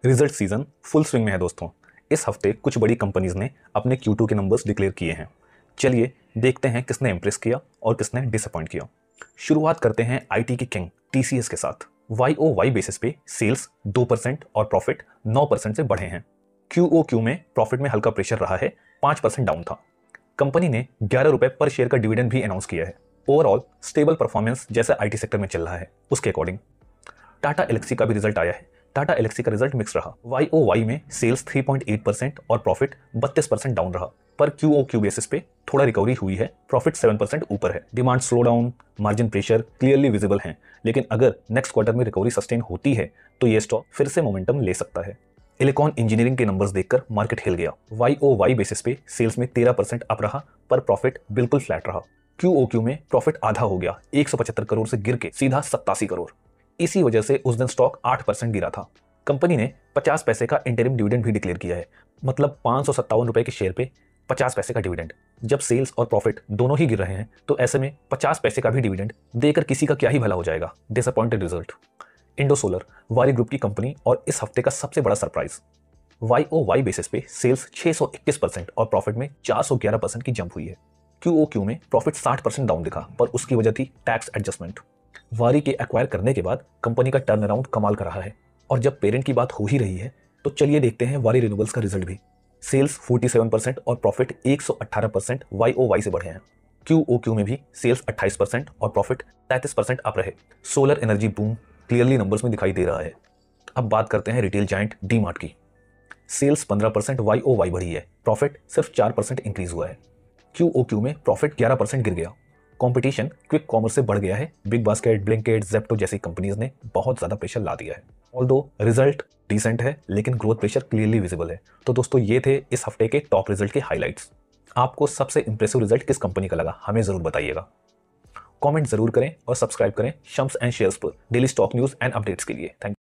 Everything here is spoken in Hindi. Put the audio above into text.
रिजल्ट सीजन फुल स्विंग में है दोस्तों। इस हफ्ते कुछ बड़ी कंपनीज ने अपने Q2 के नंबर्स डिक्लेयर किए हैं। चलिए देखते हैं किसने इंप्रेस किया और किसने डिसअपॉइंट किया। शुरुआत करते हैं आईटी की किंग TCS के साथ। YOY बेसिस पे सेल्स 2% और प्रॉफिट 9% से बढ़े हैं। QOQ में प्रॉफिट में हल्का प्रेशर रहा है, 5% डाउन था। कंपनी ने 11 रुपए पर शेयर का डिविडेंड भी अनाउंस किया है। ओवरऑल स्टेबल परफॉर्मेंस जैसा आईटी सेक्टर में चल रहा है उसके अकॉर्डिंग। टाटा एलेक्सी का भी रिजल्ट आया है। टाटा एलेक्सी का रिजल्ट मिक्स रहा। YOY में सेल्स 3.8% और प्रॉफिट 32% डाउन रहा, पर QOQ बेसिस पे थोड़ा रिकवरी हुई है, प्रॉफिट 7% ऊपर है। Demand slow down, margin pressure clearly visible हैं, लेकिन अगर नेक्स्ट क्वार्टर में रिकवरी सस्टेन होती है तो ये स्टॉक फिर से मोमेंटम ले सकता है। इलेक्ट्रॉन इंजीनियरिंग के नंबर्स देखकर मार्केट हिल गया। YOY बेसिस पे सेल्स में 13% अप रहा, पर प्रॉफिट बिल्कुल फ्लैट रहा। QOQ में प्रॉफिट आधा हो गया, 175 करोड़ से गिर के सीधा 87 करोड़। इसी वजह से उस दिन स्टॉक 8% गिरा था। कंपनी ने 50 पैसे का इंटरिम डिविडेंड भी डिक्लेयर किया है, मतलब 557 रुपए के शेयर पे 50 पैसे का डिविडेंड। जब सेल्स और प्रॉफिट दोनों ही गिर रहे हैं तो ऐसे में 50 पैसे का भी डिविडेंड देकर किसी का क्या ही भला हो जाएगा। Disappointed result. इंडो सोलर वारी ग्रुप की कंपनी और इस हफ्ते का सबसे बड़ा सरप्राइज। YOY बेसिस पे सेल्स 621% और प्रॉफिट में 411% की जंप हुई है। QOQ में प्रॉफिट 60% डाउन दिखा, पर उसकी वजह थी टैक्स एडजस्टमेंट। वारी के एक्वायर करने के बाद कंपनी का टर्न अराउंड कमाल का रहा है। और जब पेरेंट की बात हो ही रही है तो चलिए देखते हैं वारी रिन्यूएबल्स का रिजल्ट भी। सेल्स 47% और प्रॉफिट 118% YOY से बढ़े हैं। QOQ में भी सेल्स 28% और प्रॉफिट 33% अप रहे। Solar energy boom clearly numbers में दिखाई दे रहा है। अब बात करते हैं रिटेल जायंट डीमार्ट की। सेल्स 15% YOY बढ़ी है, प्रॉफिट सिर्फ 4% इंक्रीज हुआ है। QOQ में प्रॉफिट 11% गिर गया। कंपटीशन क्विक कॉमर्स से बढ़ गया है। बिग बास्केट, ब्लिंकिट, ज़ेप्टो जैसी कंपनीज ने बहुत ज़्यादा प्रेशर ला दिया है। ऑल्दो रिजल्ट डिसेंट है, लेकिन ग्रोथ प्रेशर क्लियरली विजिबल है। तो दोस्तों ये थे इस हफ्ते के टॉप रिजल्ट के हाइलाइट्स। आपको सबसे इंप्रेसिव रिजल्ट किस कंपनी का लगा हमें ज़रूर बताइएगा। कमेंट जरूर करें और सब्सक्राइब करें शम्स एंड शेयर्स पर daily stock news and updates के लिए। Thank you.